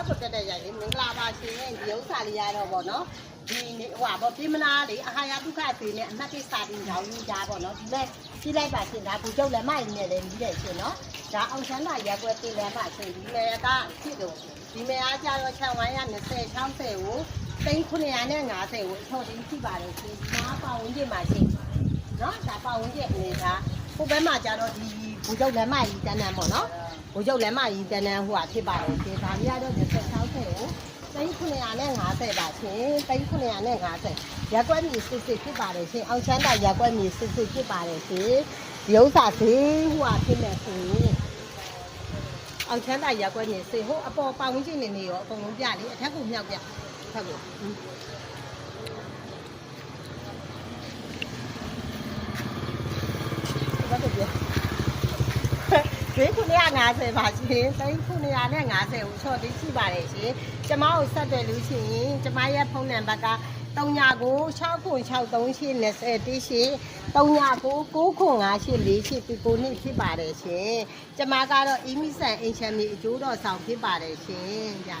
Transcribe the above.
ကိုတက်တဲ့ရိုက်လေမင်္ဂလာပါရှင်ရဲ့ဒီဥစ္စာလေးရတော့ဗောနော်ဒီဟိုဗောပြမနာလေအာဟာရဒုက္ခသေးနဲ့အမှတ်ကိစ္စတင်ကြောင်းကြီးဒါဗောနော်ဒီမဲ့ကြည့်လိုက်ပါရှင်ဒါဘူကျုပ်လည်းမိုက်နေတယ်ကြီးတယ်ရှင်နော်ဒါအောင်ချမ်းသာရက်ွက်တည်လည်းပါရှင်ဒီမဲ့ကဖြစ်တော့ဒီမဲ့အားကြတော့6ဝိုင်းရ20 60ကို3950ကိုအထောက်တင်းရှိပါတယ်ရှင်ဒီမှာပါဝင်ကြပါရှင်နော်ဒါပါဝင်ကြအနေဒါဟိုဘက်မှာကြတော့ဒီဘူကျုပ်လည်းမိုက်ကြီးတန်းတန်းဗောနော်ဘူကျုပ်လည်းမိုက်ကြီးတန်းတန်းဟိုဟာဖြစ်ပါတယ်ရှင်ဒါကြီးကတော့20 60ကို3950ပါရှင်3950ရက်ွက်မြေစစ်စစ်ဖြစ်ပါတယ်ရှင်အောင်ချမ်းသာရက်ွက်မြေစစ်စစ်ဖြစ်ပါတယ်ရှင်ရုပ်စာသေးဟိုဟာဖြစ်နေဆိုရင်အောင်ချမ်းသာရက်ွက်မြေစစ်ဟိုအပေါ်ပေါင်ဝင်ချင်းနေရောအကုန်လုံးပြလေအထက်ကိုမြောက်ပြဖတ်ကိုဘာတော့ပြ3950ပါရှင်3950ကိုချော်တိရှိပါတယ်ရှင်ကျမကိုဆက်တယ်လို့ရှိရင်ကျမရဲ့ဖုန်းနံပါတ်က39966320တိရှိ39995848ပီကိုနှစ်ဖြစ်ပါတယ်ရှင်ကျမကတော့အီမီဆန်အင်ချန်မီအကျိုးတော်ဆောင်ဖြစ်ပါတယ်ရှင်ဗျာ